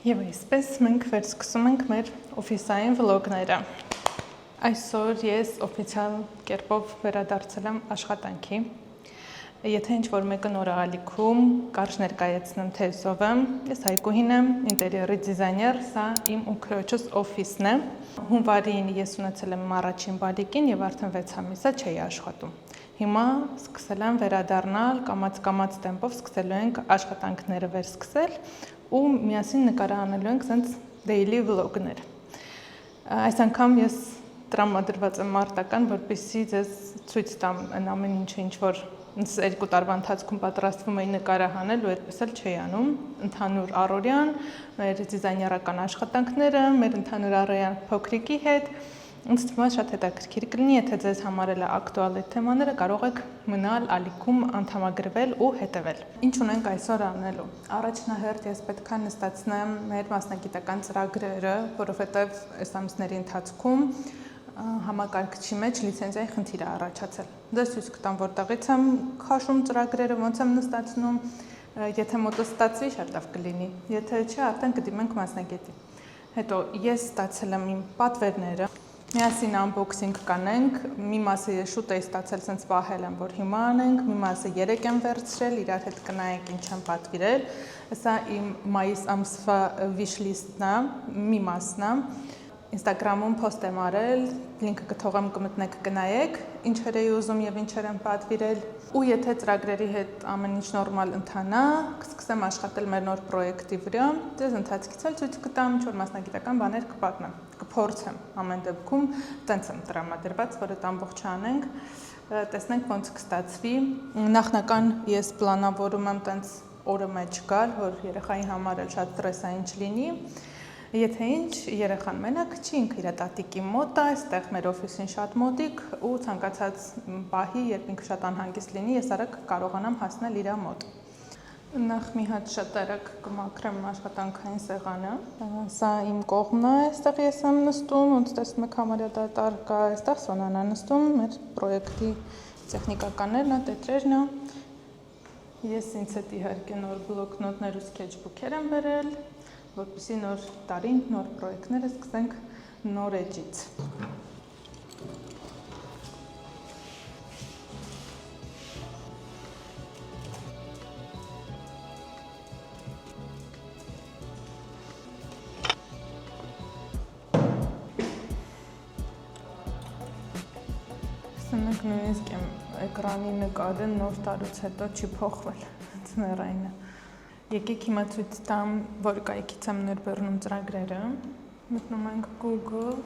Եվ այսպես մենք վերսկսում ենք մեր օֆիսային վլոգները։ Այսօր ես օֆիցիալ կերպով վերադարձել եմ աշխատանքի։ Եթե ինչ-որ մեկը նոր ալիքում կարճ ներկայացնեմ, թե ով եմ, ես Հայկուհին եմ, ինտերիերի դիզայներ, սա իմ ու քրոջս օֆիսն է։ Հունվարին ես ունեցել եմ առաջին բալիկին եւ արդեն 6 ամիս է չէի աշխատում։ Հիմա սկսել եմ վերադառնալ, կամաց տեմպով սկսելու ենք աշխատանքները վերսկսել ու միասին նկարահանելու ենք sense daily vlog-ներ։ Այս անգամ ես տրամադրված եմ մարտական, որպեսզի ձեզ ցույց տամ այն ամեն ինչը, ինչ որ 2 տարվա ընթացքում պատրաստվում էի նկարահանել ու այդպես էլ չէի անում։ Ընդհանուր առօրյան, մեր դիզայներական աշխատանքները, մեր ընդհանուր առօրյան փոքրիկի հետ ինձ թվում է շատ հետաքրքիր կլինի, եթե ձեզ համար է ակտուալ այդ թեմաները, կարող եք մնալ ալիքում անդամագրվել ու հետևել։ Ինչ ունենք այսօր անելու։ Առաջնահերթ ես պետք է նստացնեմ մեր մասնագիտական ծրագրերը, որովհետև այս ամիսների ընթացքում համակարգչի մեջ լիցենզիայի խնդիր է առաջացել։ Ձեզ ցույց կտամ որտեղից եմ քաշում ծրագրերը, ոնց եմ նստացնում, եթե մոտը ստացվի, շատ լավ կլինի։ Եթե չէ, արդեն կդիմենք մասնագետի։ Հետո ես ստացել եմ իմ պատվերները։ Միասին unboxing կանենք, մի մասը ես շուտ էի ստացել, sense պահել եմ, որ հիմա անենք, մի մասը 3 եմ վերցրել, իրար հետ կնայենք ինչ եմ պատվիրել։ Սա իմ մայիս ամսվա wish list-ն է, մի մասն է։ Instagram-ում post եմ արել, link-ը կթողեմ կմտնեք կնայեք, ինչեր էի ուզում եւ ինչեր եմ պատվիրել։ Ու եթե ծրագրերի հետ ամեն ինչ նորմալ ընթանա, կսկսեմ աշխատել մեր նոր պրոյեկտի վրա։ Ձեզ ընթացքից էլ ցույց կտամ, ինչ որ մասնագիտական բաներ կպատմեմ, կփորձեմ ամեն դեպքում, տենց եմ տրամադրված, որ այդ ամբողջը անենք, տեսնենք ոնց կստացվի։ Նախնական ես պլանավորում եմ տենց օրը մեջ գալ, որ երեխայի համար էլ շատ ստրեսային չլինի։ Եթե ինչ, երեխան մենակ չի, ինքը իր տատիկի մոտ է, այստեղ մեր օֆիսին շատ մոտիկ ու ցանկացած պահի, երբ ինքը շատ անհանգիստ լինի, ես արագ կարողանամ հասնել իր մոտ։ Նախ մի հատ շատ արագ կմաքրեմ աշխատանքային սեղանը։ Սա իմ կողմն է, այստեղ ես եմ նստում, ոնց տեսնում եք համարյա դատարկ կա, այստեղ Սոնան է նստում, մեր պրոյեկտի տեխնիկականներն է, տետրերն է։ Ես ինձ հետ իհարկե նոր բլոկնոտներ ու սկեչբուքեր եմ բերել, որպեսզի նոր տարին, նոր պրոյեկտները սկսենք նոր էջից։ Սնենք նույնիսկ եմ էկրանի նկարը նոր տարուց հետո չի փոխվել, ցներայինը։ Եկեք հիմա ցույց տամ, որ կայքից եմ ներբեռնում ծրագրերը։ Մտնում ենք Google,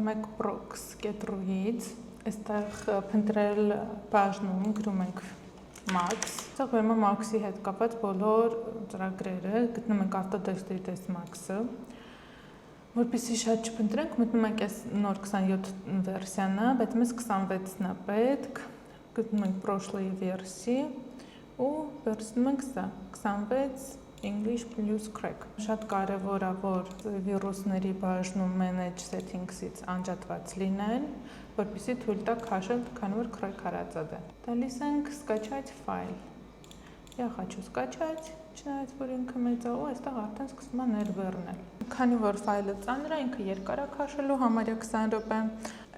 MacBooks կետրուից, այստեղ փնտրել բաժնում գրում ենք Max, այստեղ վերում է Max-ի հետ կապված բոլոր ծրագրերը, գտնում ենք Autodesk Max-ը, որպեսզի շատ չփնտրենք, մտնում ենք այս նոր 27 վերսիանը, բայց մեզ 26-ն է պետք, գտնում ենք прошлые версии ու վերցնում ենք սա 26 English plus crack։ Շատ կարևոր է, որ վիրուսների բաժնում manage settings-ից անջատված լինեն, որպեսզի թույլ տա քաշել, քանի որ crack արածած է։ Տալիս ենք скачать файл։ Я хочу скачать, չնայած որ ինքը մեծ է ու այստեղ արդեն սկսում է ներբեռնել։ Քանի որ ֆայլը ծանր է, ինքը երկար է քաշելու, համարյա 20 րոպե։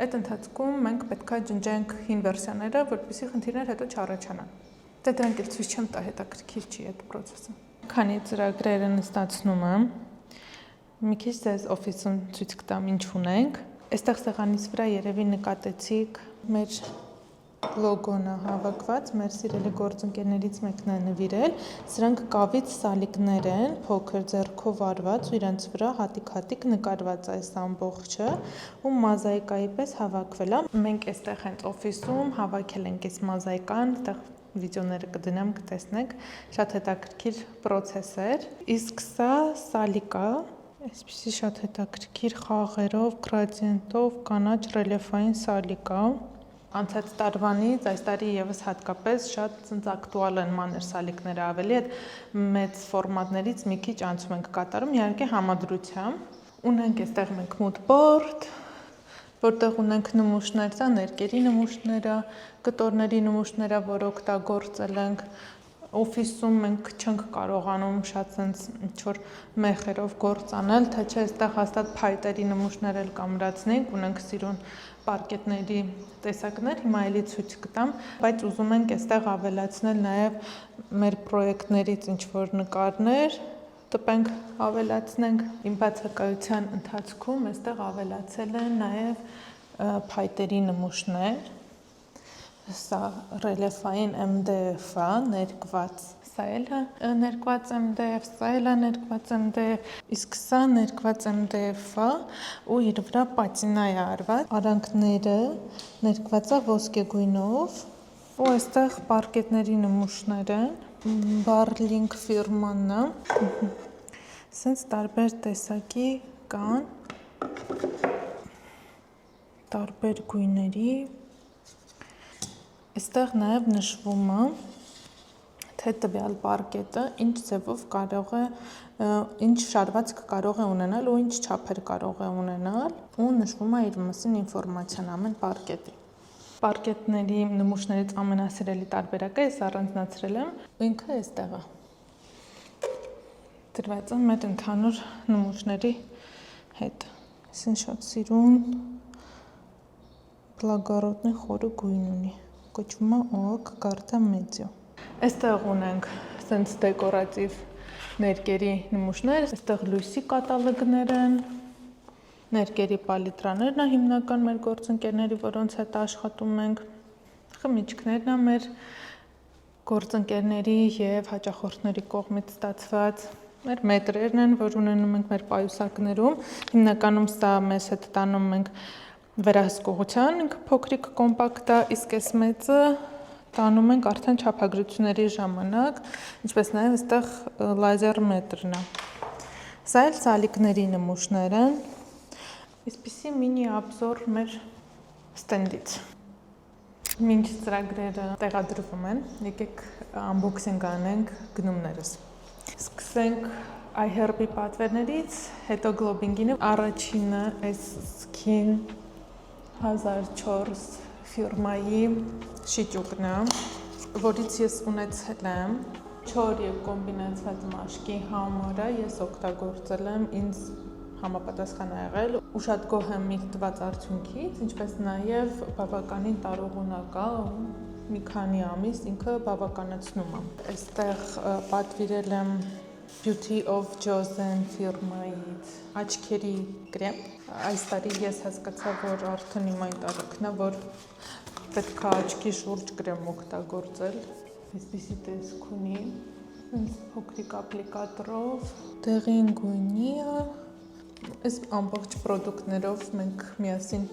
Այդ ընթացքում մենք պետք է ջնջենք հին վերսիաները, որպեսզի խնդիրներ հետո չառաջանան։ Դե դրանք էլ ցույց չեմ տա, հետաքրքիր չի այդ process-ը։ Քանի ծրագրերը նստացնում եմ, մի քիչ ձեզ օֆիսում ցույց կտամ ինչ ունենք։ Այստեղ սեղանիս վրա երևի նկատեցիք մեր լոգոն է հավաքված, մեր սիրելի գործընկերներից մեկն է նվիրել։ Սրանք կավից սալիկներ են, փոքր ձեռքով արված ու իրենց վրա հատիկ-հատիկ նկարված այս ամբողջը ու մոզաիկայի պես հավաքվել է։ Մենք այստեղ հենց օֆիսում հավաքել ենք այս մոզաիկան, այստեղ վիդեոները կդնեմ, կտեսնեք, շատ հետաքրքիր process էր։ Իսկ սա սալիկ է, այսպիսի շատ հետաքրքիր խաղերով, գրադիենտով, կանաչ ռելիեֆային սալիկ է։ Անցած տարվանից այս տարի եւս հատկապես շատ ակտուալ են մանր սալիկները, ավելի այդ մեծ ֆորմատներից մի քիչ անցում ենք կատարում, իհարկե համադրությամբ։ Ունենք այստեղ մենք mood board, որտեղ ունենք նմուշներ, սա ներկերի նմուշները, կտորների նմուշները, որ օգտագործել ենք, Օֆիսում մենք չենք կարողանում շատ sense ինչ-որ մեխերով գործ անել, թե չէ այստեղ հաստատ փայտերի նմուշներ էլ կամրացնենք, ունենք սիրուն պարկետների տեսակներ, հիմա էլի ցույց կտամ, բայց ուզում ենք այստեղ ավելացնել նաև մեր պրոյեկտներից ինչ-որ նկարներ, տպենք ավելացնենք։ Իմ բացակայության ընթացքում այստեղ ավելացել են նաև փայտերի նմուշներ։ Սա ռելիեֆային MDF-ը ներկված, սա էլ է ներկված MDF, սա էլ է ներկված MDF, իսկ սա ներկված MDF-ը ու իր վրա պատինա է արված, արանքները ներկված է ոսկեգույնով ու այստեղ պարկետների նմուշներ են, Barling ֆիրման է, սենց տարբեր տեսակի կան, տարբեր գույների, այստեղ նաև նշվում է, թե տվյալ պարկետը ինչ ձևով կարող է, ինչ շարվածք կարող է ունենալ ու ինչ չափեր կարող է ունենալ ու նշվում է իր մասին ինֆորմացիան ամեն պարկետի։ Պարկետների նմուշներից ամենասիրելի տարբերակը ես առանձնացրել եմ, ինքը այստեղ է։ Դրված է մեր ընդհանուր նմուշների հետ։ Այսինքն շատ սիրուն բլագարոտնի խորը գույն ունի։ Կոչվում է օակ կարդա մեդիո։ Այստեղ ունենք սենց դեկորատիվ ներկերի նմուշներ, այստեղ լույսի կատալոգներ են, ներկերի պալիտրաներն է հիմնական մեր գործընկերների, որոնց հետ աշխատում ենք, խմիչքներն է մեր գործընկերների եւ հաճախորդների կողմից ստացված, մեր մետրերն են, որ ունենում ենք մեր պայուսակներում, հիմնականում սա մեզ հետ տանում ենք վերահսկողության, ինքը փոքրիկ կոմպակտ է, իսկ այս մեծը տանում ենք արդեն չափագրությունների ժամանակ, ինչպես նաև այստեղ լազեր մետրն է։ Սա էլ սալիկների նմուշներ են, այսպիսի մինի աբզոր մեր ստենդից։ Մինչ ծրագրերը տեղադրվում են, եկեք unboxing անենք գնումներս։ Սկսենք iHerb-ի պատվերներից, հետո Globing-ին, առաջինը այս Skin 1004 ֆիրմայի շիճուկն է, որից ես ունեցել եմ 4 եւ կոմբինացված մաշկի համարը, ես օգտագործել եմ, ինձ համապատասխան ա եղել ու շատ գոհ եմ իր տված արդյունքից, ինչպես նաև բավականին տարողունակ է ու մի քանի ամիս ինքը բավականացնում է։ Այստեղ պատվիրել եմ Beauty of Josen ֆիրմայից աչքերի կրեմ։ Այս տարի ես հասկացա, որ արդեն իմ այն տարիքն է, որ պետք է աչքի շուրջ կրեմ օգտագործել։ Այսպիսի տեսք ունի, փոքրիկ ապլիկատորով, դեղին գույնի է։ Այս ամբողջ պրոդուկտներով մենք միասին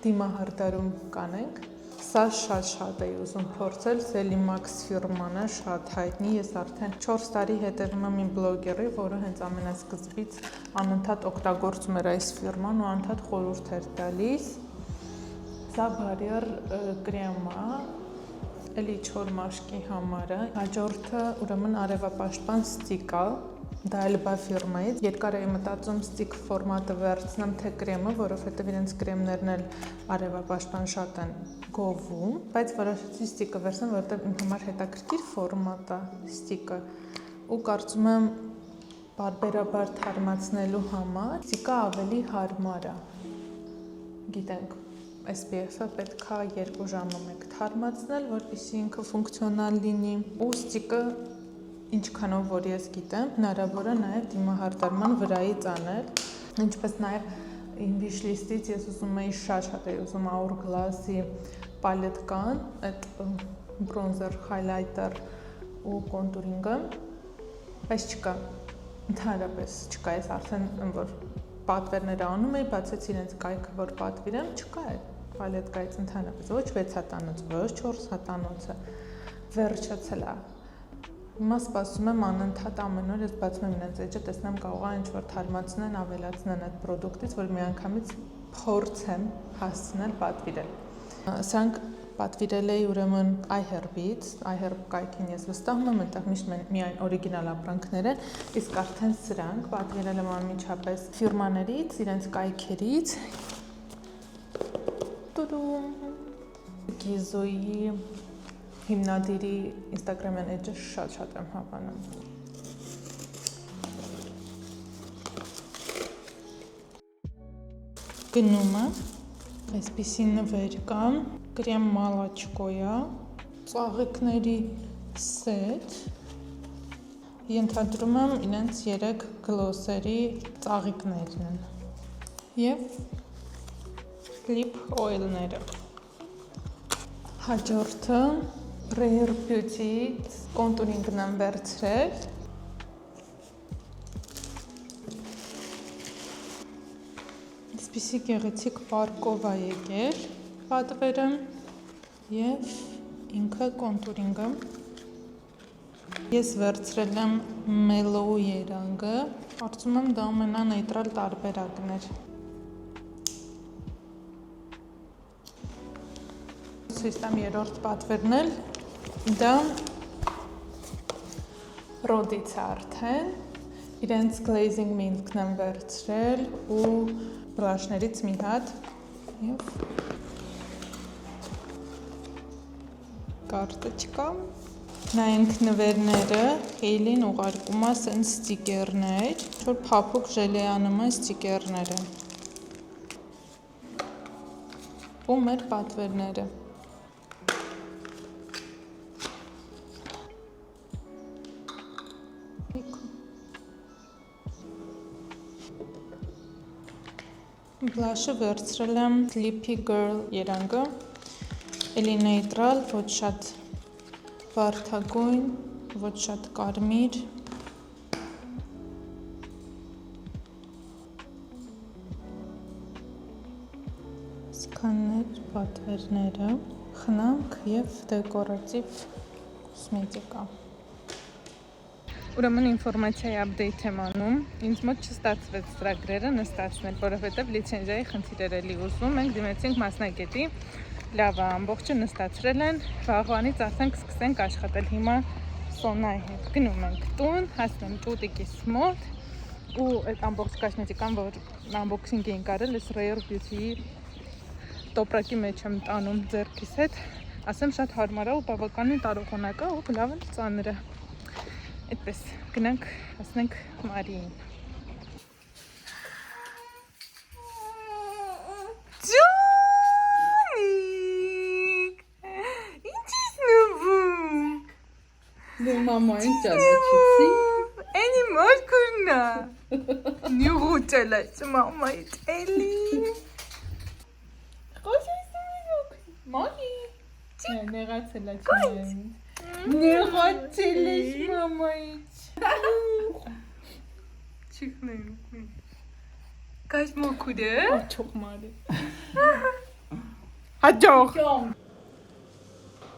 դիմահարդարում կանենք։ Սա շատ էի ուզում փորձել, Selimax ֆիրման է, շատ հայտնի, ես արդեն 4 տարի հետևում եմ իմ բլոգերի, որը հենց ամենասկզբից անընդհատ օգտագործում էր այս ֆիրման ու անընդհատ խորհուրդ էր տալիս։ Սա բարիեր կրեմ է, էլի 4 մաշկի համար է, հաջորդը ուրեմն արևապաշտպան ստիկ է, դա էլ բա ֆիրմայից, երկար էի մտածում ստիկ ֆորմատը վերցնեմ թե կրեմը, որովհետև իրենց կրեմներն էլ արևապաշտպան շատ են գովում, բայց որոշեցի ստիկը վերցնեմ, որովհետև իմ համար հետաքրքիր ֆորմատ է ստիկը ու կարծում եմ բարբերաբար թարմացնելու համար ստիկը ավելի հարմար է։ Գիտենք, SPF-ը պետք է 2 ժամում եք թարմացնել, որպեսզի ինքը ֆունկցիոնալ լինի ու ստիկը ինչքանով որ ես գիտեմ, հնարավոր է նաև դիմահարդարման վրայից անել, ինչպես նաև իմ wish list-ից ես ուզում էի շատ էի ուզում Hourglass-ի պալետկան, այդ բրոնզեր, highlighter ու կոնտուրինգը, բայց չկա, ընդհանրապես չկա, ես արդեն որ պատվերները անում էի, բացեց իրենց կայքը, որ պատվիրեմ, չկա այդ պալետկայից ընդհանրապես, ոչ 6 հատանոց, ոչ 4 հատանոցը, վերջացել է։ Հիմա սպասում եմ անընդհատ ամեն օր ես բացում եմ իրենց էջը, տեսնեմ կարող է ինչ-որ թարմացնեն, ավելացնեն այդ պրոդուկտից, որ միանգամից փորձեմ հասցնել պատվիրել։ Սրանք պատվիրել էի ուրեմն iHerb-ից, iHerb կայքին ես վստահում եմ, այնտեղ միշտ միայն օրիգինալ ապրանքներ են, իսկ արդեն սրանք պատվիրել եմ անմիջապես ֆիրմաներից, իրենց կայքերից։ Գիզոյի հիմնադիրի Instagram-յան էջը շատ եմ հավանում։ Գնումը այսպիսի նվեր կա, կրեմ մալաչկոյա, ծաղիկների սեթ, ենթադրում եմ իրենց 3 գլոսերի ծաղիկներն են և լիփ օիլները։ Հաջորդը Rare Beauty-ից կոնտուրինգն եմ վերցրել։ Այսպիսի գեղեցիկ պարկով է եկել պատվերը և ինքը կոնտուրինգը։ Ես վերցրել եմ Mellow երանգը, կարծում եմ դա ամենանեյտրալ տարբերակն էր։ Ցույց տամ երրորդ պատվերն էլ, դա Rhodից է արդեն, իրենց glazing milk-ն եմ վերցրել ու բլաշներից մի հատ և կարտոչկա։ Նայենք նվերները, Hailey-ն ուղարկում է սենց ստիկերներ, որ փափուկ ժելեանման ստիկերներ են։ Ու մեր պատվերները։ Բլաշը վերցրել եմ Sleepy Girl երանգը, էլի նեյտրալ, ոչ շատ վարդագույն, ոչ շատ կարմիր։ Սկաններ պատվերները, խնամք և դեկորատիվ կոսմետիկա։ Ուրեմն ինֆորմացիայի update եմ անում, ինձ մոտ չստացվեց ծրագրերը նստացնել, որովհետև լիցենզիայի խնդիրներ էլի ուզում, մենք դիմեցինք մասնագետի, լավ է, ամբողջը նստացրել են, վաղվանից ասենք սկսենք աշխատել, հիմա Սոնայի հետ գնում ենք տուն, հասնեմ տուտիկիս մոտ ու այդ ամբողջ կոսմետիկան, որ unboxing էինք արել, այս Rare Beauty-ի տոպրակի մեջ եմ տանում ձեռքիս հետ, ասեմ շատ հարմար է ու բավականին տարողունակ է ու լավ էլ ծանր է։ Այդպես, գնանք, հասնենք Մարիին։ Ջոնիկ, ինչ ես նվում։ Դու մամային ճանաչեցի։ Էնի մարկուրնա։ Նյուղուտել այս մամայից էլի։ Մարի։ Նեղացել է չնայում։ Նեղացել ես մամայից։ Չիքնեին։ Կայս մոքուր է։ Աչող մարի։ Հաջող։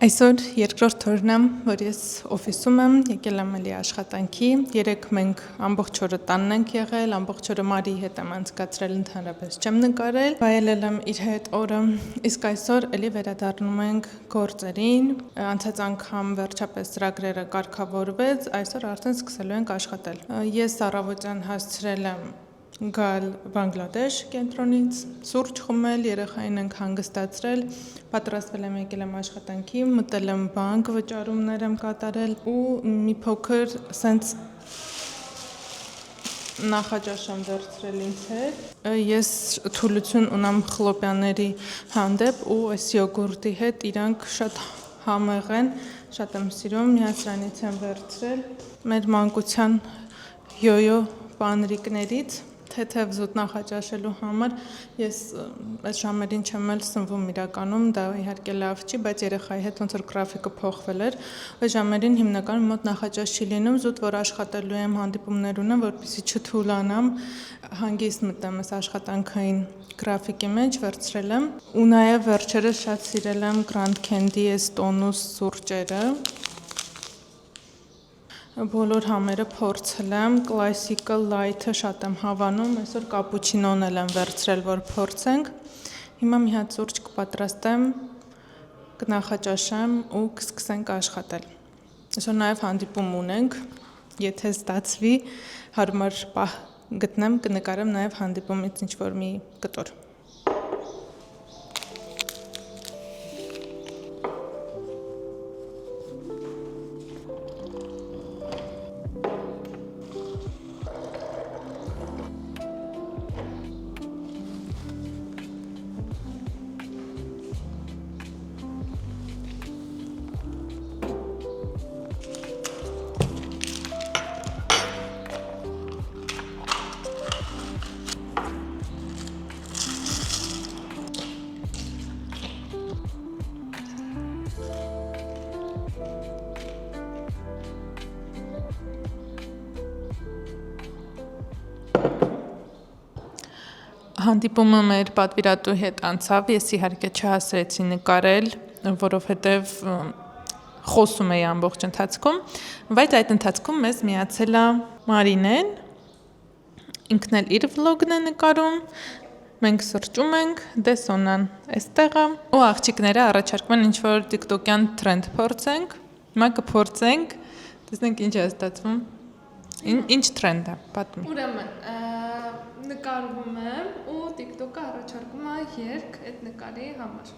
Այսօր երկրորդ օրն եմ, որ ես օֆիսում եմ, եկել եմ էլի աշխատանքի, երեկ մենք ամբողջ օրը տանն ենք եղել, ամբողջ օրը Մարիի հետ եմ անցկացրել, ընդհանրապես չեմ նկարել, վայելել եմ իր հետ օրը, իսկ այսօր էլի վերադառնում ենք գործերին, անցած անգամ վերջապես ծրագրերը կարգավորվեց, այսօր արդեն սկսելու ենք աշխատել։ Ես առավոտյան հասցրել եմ գալ Բանգլադեշ կենտրոնից, սուրճ խմել, երեխային ենք հանգստացրել, պատրաստվել եմ եկել եմ աշխատանքի, մտել եմ բանկ, վճարումներ եմ կատարել ու մի փոքր սենց նախաճաշ եմ վերցրել ինձ հետ։ Ես թուլություն ունեմ խլոպյանների հանդեպ ու այս յոգուրտի հետ իրանք շատ համեղ են, շատ եմ սիրում, միասրանից եմ վերցրել մեր մանկության յոյո պանրիկներից թեթև զուտ նախաճաշելու համար ես այս ժամերին չեմ էլ սնվում իրականում, դա իհարկե լավ չի, բայց երեխայի հետ ոնց որ գրաֆիկը փոխվել էր, այս ժամերին հիմնականում մոտ նախաճաշ չի լինում, զուտ որ աշխատելու եմ, հանդիպումներ ունեմ, որպեսզի չթուլանամ, հանգիստ մտեմ այս աշխատանքային գրաֆիկի մեջ, վերցրել եմ ու նաև վերջերս շատ սիրել եմ Grand Candy այս տոնուս սուրճերը։ Բոլոր համերը փորձել եմ, Classical Light-ը շատ եմ հավանում, այսօր կապուչինոն եմ վերցրել, որ փորձենք։ Հիմա մի հատ սուրճ կպատրաստեմ, կնախաճաշեմ ու կսկսենք աշխատել։ Այսօր նաև հանդիպում ունենք, եթե ստացվի, հարմար պահ գտնեմ, կնկարեմ նաև հանդիպումից ինչ-որ մի կտոր։ Հանդիպումը մեր պատվիրատու հետ անցավ, ես իհարկե չհասրեցի նկարել, որովհետև խոսում էի ամբողջ ընթացքում, բայց այդ ընթացքում մեզ միացել է Մարինեն, ինքն էլ իր վլոգն է նկարում, մենք սրճում ենք, դե Սոնան էստեղ է, ու աղջիկները առաջարկում են ինչ-որ տիկտոկյան թրենդ փորձենք, հիմա կփորձենք, տեսնենք ինչ է ստացվում, ինչ թրենդ է, պատմի։ Ուրեմն, նկարվում եմ ու տիկտոկը առաջարկում է երգ այդ նկարի համար։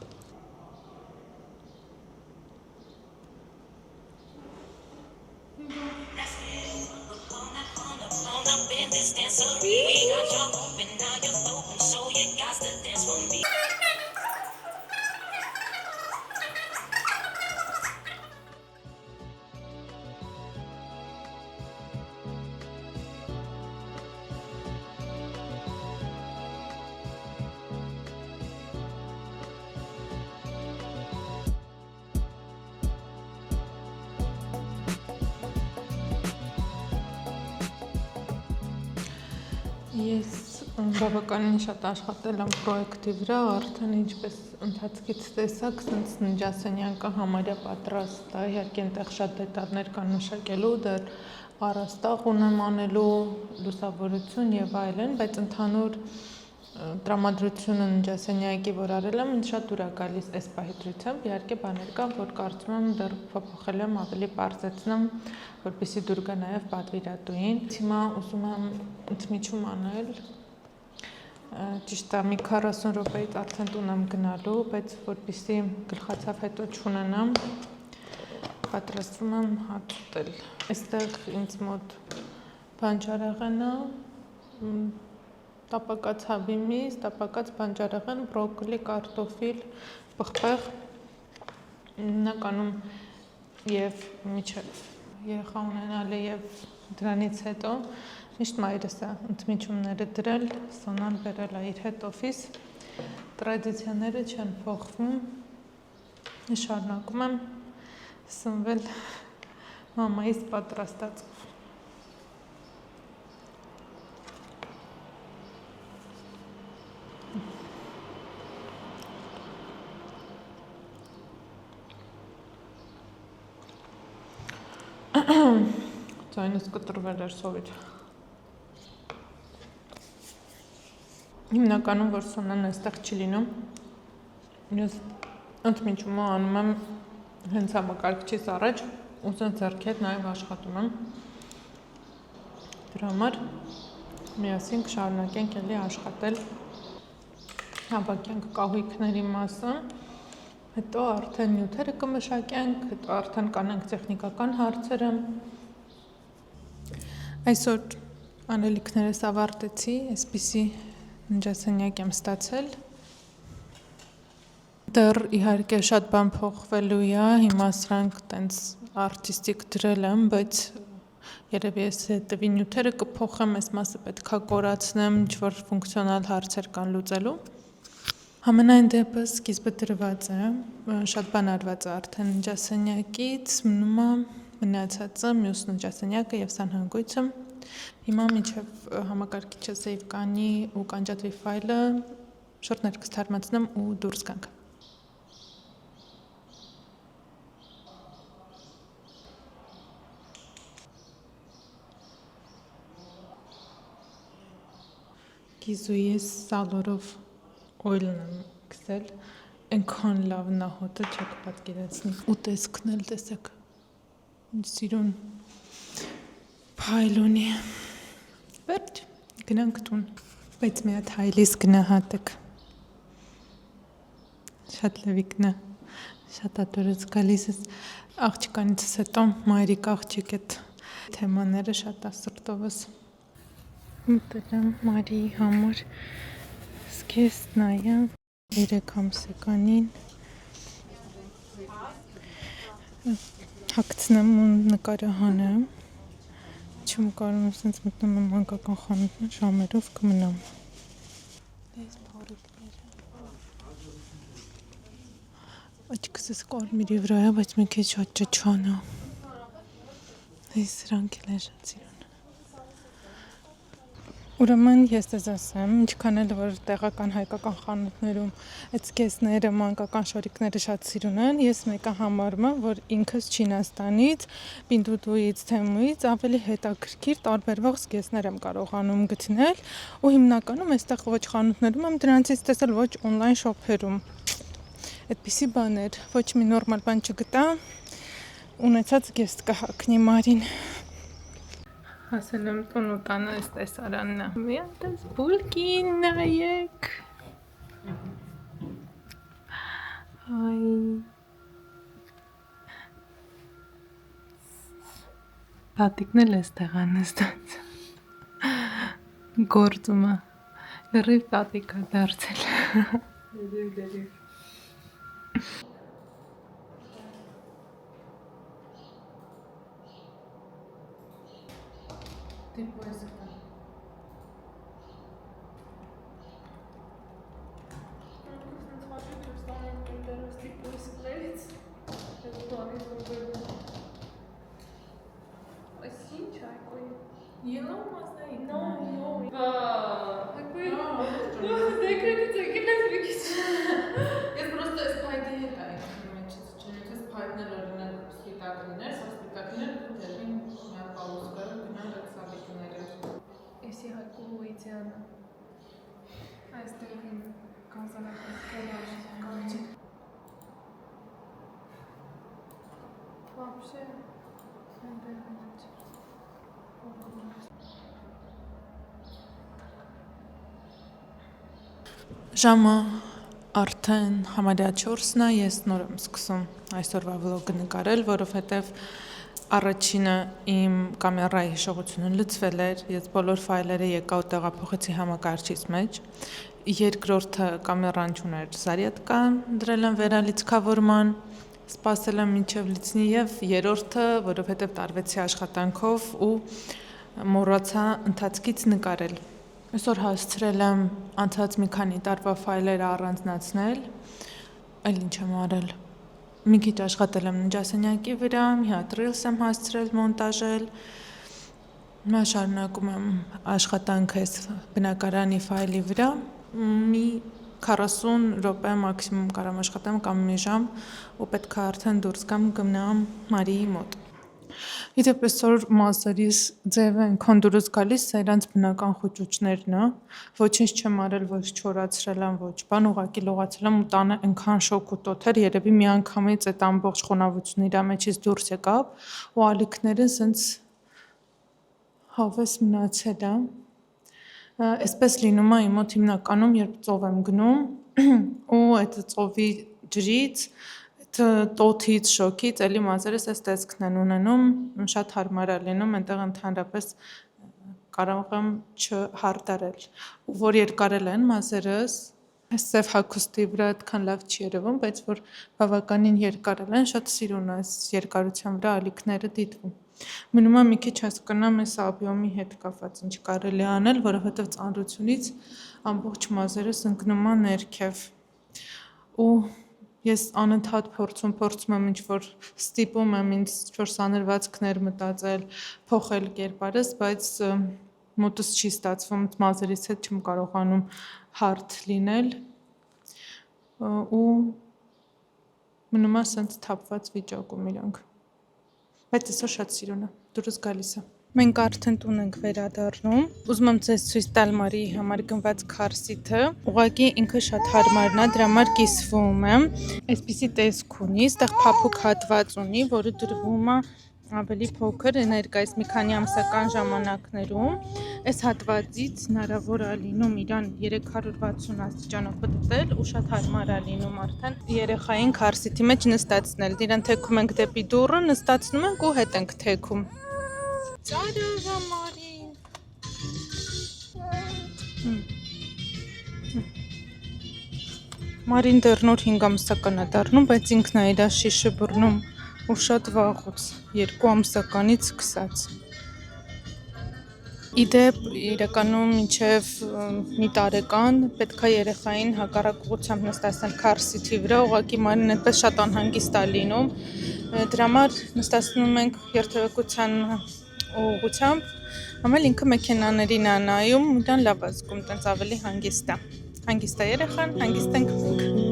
Ես բավականին շատ աշխատել եմ պրոյեկտի վրա, արդեն ինչպես ընթացքից տեսակ, սենց ննջասենյակը համարյա պատրաստ է, իհարկե այնտեղ շատ դետալներ կան մշակելու, դեռ առաստաղ ունեմ անելու, լուսավորություն եւ այլն, բայց ընդհանուր տրամադրությունը ննջասենյակի, որ արել եմ, ինձ շատ ուր է գալիս այս պահի դրությամբ, իհարկե բաներ կան, որ կարծում եմ դեռ փոփոխել եմ, ավելի պարզեցնեմ, որպեսզի դուր գա նաև պատվիրատուին։ Հիմա ուզում եմ ընդմիջում անել, ճիշտ է, մի 40 րոպեից արդեն տուն եմ գնալու, բայց որպեսզի գլխացավ հետո չունենամ, պատրաստվում եմ հաց ուտել։ Այստեղ ինձ մոտ բանջարեղեն է, տապակած հավիմիս, տապակած բանջարեղեն, բրոկոլի, կարտոֆիլ, պղպեղ, հիմնականում եւ միջև երեխա ունենալը եւ դրանից հետո միշտ մայրս է ընդմիջումները դրել, Սոնան բերել է իր հետ օֆիս, տրադիցիաները չեն փոխվում, շարունակում եմ սնվել մամայիս պատրաստածով։ Ձայնս կտրվել էր սովից։ Հիմնականում, որ Սոնան այստեղ չի լինում, ես ընդմիջումը անում եմ հենց համակարգչից առաջ, ու սենց ձեռքի հետ նաև աշխատում եմ։ Դրա համար միասին կշարունակենք էլի աշխատել, հավաքենք կահույքների մասը, հետո արդեն նյութերը կմշակենք, հետո արդեն կանենք տեխնիկական հարցերը։ Այսօր անելիքներս ավարտեցի, այսպիսի ննջասենյակ եմ ստացել։ Դեռ իհարկե շատ բան փոխվելու է, հիմա սրանք տենց արտիստիկ դրել եմ, բայց երևի ես հետևի նյութերը կփոխեմ, այս մասը պետք է կորացնեմ, ինչ-որ ֆունկցիոնալ հարցեր կան լուծելու։ Համենայն դեպս սկիզբը դրված է, շատ բան արված է արդեն ննջասենյակից, մնում է մնացածը, մյուս ննջասենյակը եւ սանհանգույցը։ Հիմա մինչև համակարգիչը սեյվ կանի ու կանջատվի ֆայլը, շորտ ներքս թարմացնեմ ու դուրս գանք։ Գիզուիս սալորով օյլն եմ կսել, ենքան լավ նահոտը չեք պատկերացնի, ու տեսքն էլ տեսեք, սիրուն փայլունի, վերջ, գնանք տուն, բայց մի հատ հայլիս գնահատեք, շատ լավիկն է, շատ ատորից գալիս ես, աղջկանիցս հետո մայրիկ աղջիկ էտ թեմաները շատ ասրտովս, մտել եմ Մարիի համար, սկես նայա 3 ամսեկանին հագցնեմ ու նկարը հանեմ, չեմ կարում սենց մտնում եմ մանկական խանութներ ժամերով կմնամ։ Այս փորիկները աչքսս կարմիրի վրա է, բայց մի քիչ շատ ճչան է։ Այս սրանք էլ է շատ սիրուն։ Ուրեմն ես դες ասեմ, ինչքան էլ որ տեղական հայկական խանութներում այդ կեսները, մանկական շորիկները շատ սիրուն են, ես մեկը համարում եմ, որ ինքս Չինաստանից, Պինտուտուից, Թեմուից ավելի հետաքրքիր տարբերվող կեսներ եմ կարողանում գտնել ու հիմնականում այստեղ ոչ խանութներում եմ դրանցից տեսել, ոչ on-line shop-երում։ Այդպիսի բաներ, ոչ մի նորմալ բան չգտա, ունեցած կես կհակնի Մարին։ Հասել եմ տուն ու տանը այս տեսարանն է։ Մի հատ այս բուլկին նայեք։ Այ։ Տատիկն էլ էստեղ է նստած։ Գործումը։ Լրիվ տատիկ է դարձել։ Լրիվ։ Ты поезд. Если Хаку Идиана. А Эстерин Казана Вообще Ժամը արդեն համարյա 4-ն է, ես նոր եմ սկսում այսօրվա վլոգը նկարել, որովհետև առաջինը իմ կամերայի հիշողությունը լուծվել էր, ես բոլոր ֆայլերը եկա ու տեղափոխեցի համակարգչից մեջ, երկրորդը կամերան չուներ զարյատկա, դրել եմ վերալիցքավորման, սպասել եմ մինչև լիցնի և երրորդը, որովհետև տարվեցի աշխատանքով ու մոռացա ընթացքից նկարել։ Այսօր հասցրել եմ անցած մի քանի տարվա ֆայլերը առանձնացնել, այլ ինչ եմ արել։ Մի քիչ աշխատել եմ ննջասենյակի վրա, մի հատ ռիլս եմ հասցրել մոնտաժել, հիմա շարունակում եմ աշխատանքս բնակարանի ֆայլի վրա, մի 40 րոպե մաքսիմում կարամ աշխատեմ կամ մի ժամ, ու պետք է արդեն դուրս գամ գնամ Մարիի մոտ։ Իդեպ այսօր մազերիս ձևը այնքան դուրս գալիս, սա իրանց բնական խոճուճներն է, ոչինչ չեմ արել, ոչ չորացրել եմ, ոչ բան, ուղղակի լողացել եմ ու տանը այնքան շոկ ու տոթ էր, երևի մի անգամից այդ ամբողջ խոնավությունը իր մեջից դուրս եկավ ու ալիքները սենց հավես մնացել է։ Այսպես լինում է իմ մոտ հիմնականում, երբ ծով եմ գնում ու այդ ծովի ջրից տոթից, շոքից, էլի մազերս այս տեսքն են ունենում, շատ հարմար է լինում, այնտեղ ընդհանրապես կարող եմ չհարդարել, ու որ երկարել են մազերս, այս սև հագուստի վրա այդքան լավ չի երևում, բայց որ բավականին երկարել են, շատ սիրուն է այս երկարության վրա ալիքները դիտվում։ Մնում է մի քիչ հասկանամ այս աբիոմի հետ կապված ինչ կարելի է անել, որովհետև ծանրությունից ամբողջ մազերս ընկնում է ներքև։ Ու ես անընդհատ փորձում եմ ինչ-որ ստիպում եմ ինձ ինչ-որ սանրվածքներ մտածել, փոխել կերպարս, բայց մոտս չի ստացվում, մազերիս հետ չեմ կարողանում հարթ լինել ու մնում է սենց թափված վիճակում իրանք, բայց այսօր շատ սիրուն է, դուրս գալիս է։ Մենք արդեն տուն ենք վերադառնում, ուզում եմ ձեզ ցույց տալ Մարիի համար գնված քարսիթը, ուղղակի ինքը շատ հարմարն է, դրա համար կիսվում է, այսպիսի տեսք ունի, այստեղ փափուկ հատված ունի, որը դրվում է ավելի փոքր ներկայիս մի քանի ամսական ժամանակներում, այս հատվածից հնարավոր է լինում իրան 360 աստիճանով պտտել ու շատ հարմար է լինում արդեն երեխային քարսիթի մեջ նստացնել, իրան թեքում ենք դեպի դուռը, նստացնում ենք ու հետ ենք թեքում։ Ծարը Մարին։ Մարին դեռ նոր 5 ամսական է դառնում, բայց ինքն է իր շիշը բռնում ու շատ վաղուց, 2 ամսականից սկսած։ Իդեպ իրականում մինչև մի տարեկան պետք է երեխային հակառակ ուղղությամբ նստացնել քարսիթի վրա, ուղղակի Մարին այդպես շատ անհանգիստ է լինում, դրա համար նստացնում ենք երթևեկության ուղղությամբ, համել ինքը մեքենաներին է նայում ու դան լավ է զգում, տենց ավելի հանգիստ է։ Հանգիստ է երեխան, հանգիստ ենք մենք։